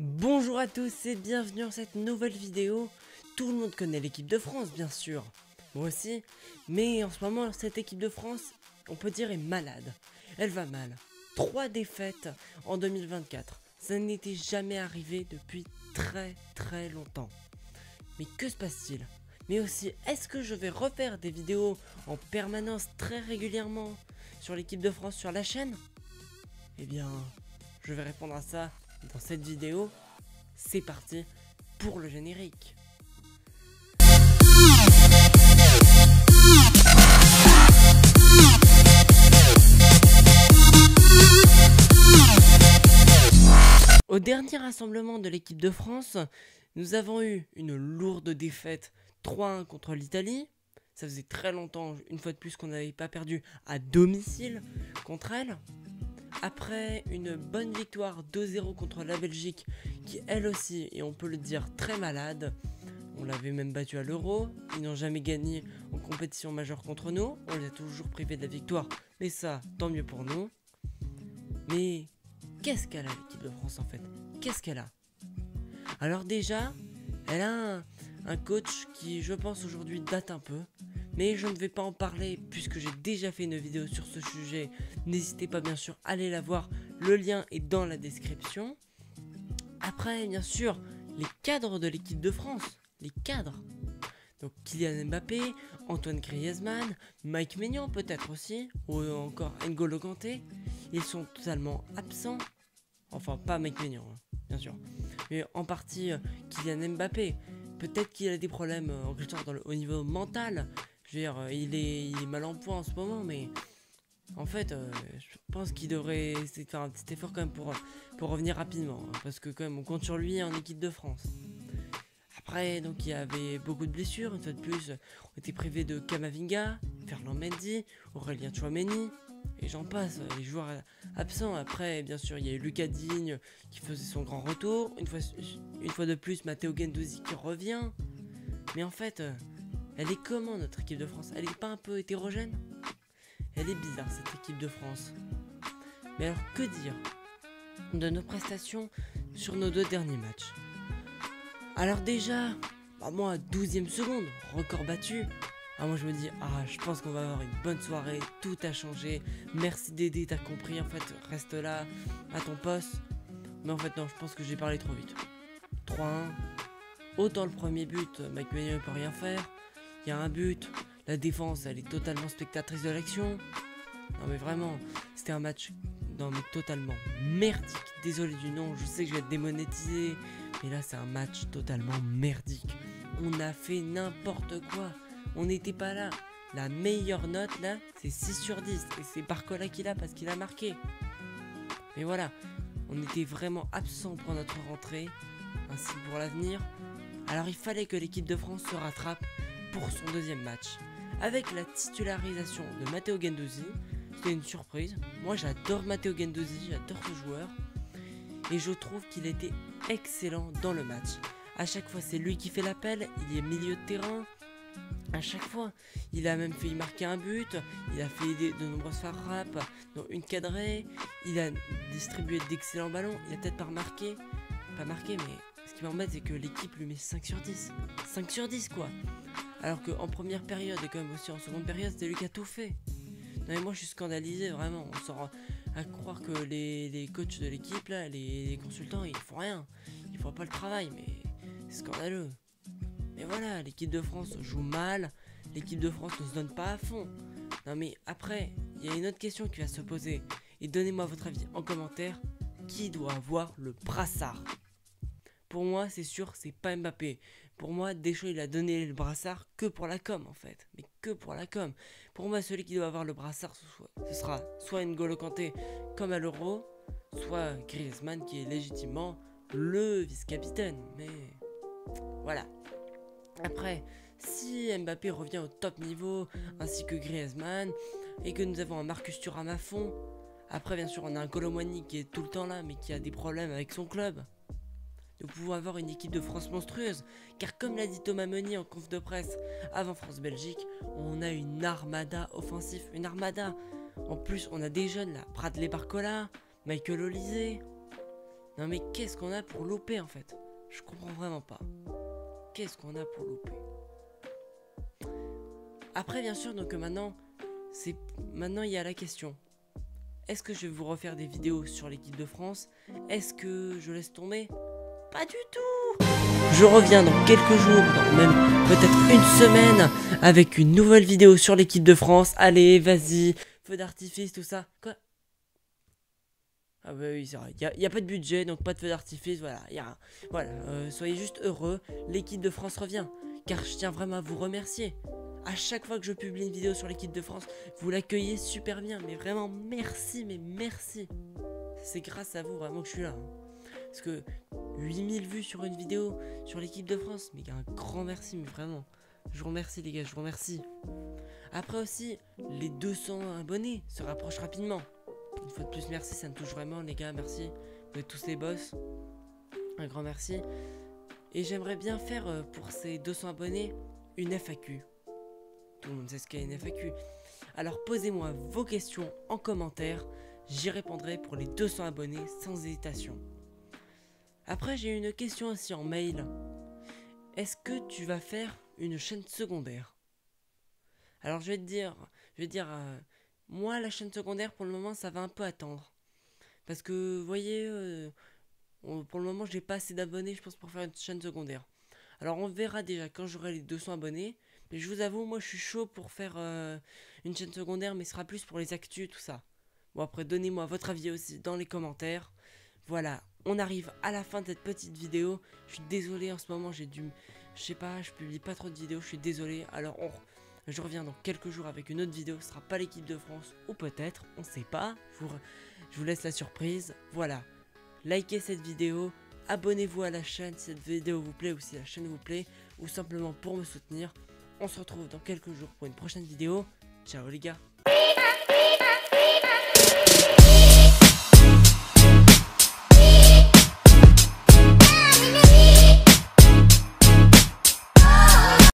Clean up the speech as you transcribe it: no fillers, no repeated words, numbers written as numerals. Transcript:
Bonjour à tous et bienvenue dans cette nouvelle vidéo. Tout le monde connaît l'équipe de France bien sûr, moi aussi, mais en ce moment cette équipe de France, on peut dire est malade. Elle va mal, 3 défaites en 2024, ça n'était jamais arrivé depuis très longtemps. Mais que se passe-t-il? Mais aussi, est-ce que je vais refaire des vidéos en permanence très régulièrement sur l'équipe de France sur la chaîne? Eh bien, je vais répondre à ça dans cette vidéo. C'est parti pour le générique. Au dernier rassemblement de l'équipe de France, nous avons eu une lourde défaite 3-1 contre l'Italie. Ça faisait très longtemps, une fois de plus, qu'on n'avait pas perdu à domicile contre elle. Après une bonne victoire 2-0 contre la Belgique, qui elle aussi, et on peut le dire, très malade. On l'avait même battu à l'Euro, ils n'ont jamais gagné en compétition majeure contre nous, on les a toujours privés de la victoire, mais ça, tant mieux pour nous. Mais qu'est-ce qu'elle a l'équipe de France en fait? Qu'est-ce qu'elle a? Alors déjà, elle a un coach qui je pense aujourd'hui date un peu. Mais je ne vais pas en parler puisque j'ai déjà fait une vidéo sur ce sujet. N'hésitez pas bien sûr à aller la voir, le lien est dans la description. Après bien sûr, les cadres de l'équipe de France, les cadres. Donc Kylian Mbappé, Antoine Griezmann, Mike Maignan peut-être aussi, ou encore N'Golo Kanté. Ils sont totalement absents. Enfin pas Mike Maignan, hein, bien sûr. Mais en partie Kylian Mbappé. Peut-être qu'il a des problèmes au niveau mental. Je veux dire, il est mal en point en ce moment, mais en fait, je pense qu'il devrait essayer de faire un petit effort quand même pour revenir rapidement, hein, parce que quand même, on compte sur lui en équipe de France. Après, donc il y avait beaucoup de blessures, une fois de plus, on était privé de Camavinga, Ferland Mendy, Aurélien Tchouaméni, et j'en passe, les joueurs absents. Après, bien sûr, il y a eu Lucas Digne qui faisait son grand retour, une fois de plus, Matteo Guendouzi qui revient, mais en fait... elle est comment notre équipe de France? Elle est pas un peu hétérogène? Elle est bizarre cette équipe de France. Mais alors que dire de nos prestations sur nos 2 derniers matchs? Alors déjà, moi 12e seconde, record battu. Moi je me dis, je pense qu'on va avoir une bonne soirée, tout a changé. Merci Dédé, t'as compris, en fait reste là, à ton poste. Mais en fait non, je pense que j'ai parlé trop vite. 3-1. Autant le premier but, Mike Maignan ne peut rien faire. Il y a un but, la défense elle est totalement spectatrice de l'action. Non mais vraiment, c'était un match totalement merdique. Désolé du nom, je sais que je vais être démonétisé, mais là c'est un match totalement merdique. On a fait n'importe quoi, on n'était pas là. La meilleure note là, c'est 6 sur 10, et c'est Barcola qui l'a parce qu'il a marqué. Mais voilà, on était vraiment absent pour notre rentrée, ainsi que pour l'avenir. Alors il fallait que l'équipe de France se rattrape pour son 2e match, avec la titularisation de Matteo Guendouzi. C'était une surprise. Moi j'adore Matteo Guendouzi, j'adore ce joueur, et je trouve qu'il était excellent dans le match. À chaque fois c'est lui qui fait l'appel, il est milieu de terrain. À chaque fois, il a même failli marquer un but, il a fait de nombreuses frappes, dont une cadrée, il a distribué d'excellents ballons, il a peut-être pas marqué, mais ce qui m'embête c'est que l'équipe lui met 5 sur 10. 5 sur 10 quoi. Alors qu'en première période et quand même aussi en seconde période, c'était lui qui a tout fait. Non mais moi je suis scandalisé vraiment. On s'en rend à croire que les coachs de l'équipe là, les consultants, ils font rien. Ils font pas le travail, mais c'est scandaleux. Mais voilà, l'équipe de France joue mal. L'équipe de France ne se donne pas à fond. Non mais après, il y a une autre question qui va se poser. Et donnez-moi votre avis en commentaire. Qui doit avoir le brassard? Pour moi, c'est sûr, c'est pas Mbappé. Pour moi, Deschamps, il a donné le brassard que pour la com, en fait. Mais que pour la com. Pour moi, celui qui doit avoir le brassard, ce sera soit N'Golo Kanté, comme à l'Euro, soit Griezmann, qui est légitimement le vice-capitaine. Mais voilà. Après, si Mbappé revient au top niveau, ainsi que Griezmann, et que nous avons un Marcus Thuram à fond, après, bien sûr, on a un Kolo Muani qui est tout le temps là, mais qui a des problèmes avec son club. Nous pouvons avoir une équipe de France monstrueuse, car comme l'a dit Thomas Meunier en conf de presse avant France-Belgique, on a une armada offensive, une armada. En plus, on a des jeunes là, Bradley Barcola, Michael Olise. Non mais qu'est-ce qu'on a pour louper en fait? Je comprends vraiment pas. Qu'est-ce qu'on a pour louper? Après bien sûr donc maintenant il y a la question. Est-ce que je vais vous refaire des vidéos sur l'équipe de France? Est-ce que je laisse tomber? Pas du tout. Je reviens dans quelques jours, dans même peut-être une semaine, avec une nouvelle vidéo sur l'équipe de France. Allez, vas-y, feu d'artifice, tout ça. Quoi? Ah bah oui, c'est vrai, il y a pas de budget, donc pas de feu d'artifice, voilà. Voilà, soyez juste heureux, l'équipe de France revient. Car je tiens vraiment à vous remercier. À chaque fois que je publie une vidéo sur l'équipe de France, vous l'accueillez super bien. Mais vraiment, merci, mais merci. C'est grâce à vous vraiment que je suis là. Parce que 8000 vues sur une vidéo sur l'équipe de France, mais un grand merci, mais vraiment. Je vous remercie les gars, je vous remercie. Après aussi, les 200 abonnés se rapprochent rapidement. Une fois de plus, merci, ça me touche vraiment les gars, merci. Vous êtes tous les boss. Un grand merci. Et j'aimerais bien faire pour ces 200 abonnés une FAQ. Tout le monde sait ce qu'est une FAQ. Alors posez-moi vos questions en commentaire. J'y répondrai pour les 200 abonnés sans hésitation. Après j'ai une question aussi en mail. Est-ce que tu vas faire une chaîne secondaire? Alors je vais dire, moi la chaîne secondaire pour le moment ça va un peu attendre. Parce que vous voyez, pour le moment j'ai pas assez d'abonnés je pense pour faire une chaîne secondaire. Alors on verra déjà quand j'aurai les 200 abonnés. Mais je vous avoue, moi je suis chaud pour faire une chaîne secondaire, mais ce sera plus pour les actus, tout ça. Bon après, donnez-moi votre avis aussi dans les commentaires. Voilà, on arrive à la fin de cette petite vidéo. Je suis désolé en ce moment, je sais pas, je publie pas trop de vidéos, je suis désolé. Alors je reviens dans quelques jours avec une autre vidéo, ce sera pas l'équipe de France, ou peut-être, on sait pas. Je vous laisse la surprise. Voilà, likez cette vidéo. Abonnez-vous à la chaîne si cette vidéo vous plaît ou si la chaîne vous plaît, ou simplement pour me soutenir. On se retrouve dans quelques jours pour une prochaine vidéo. Ciao les gars.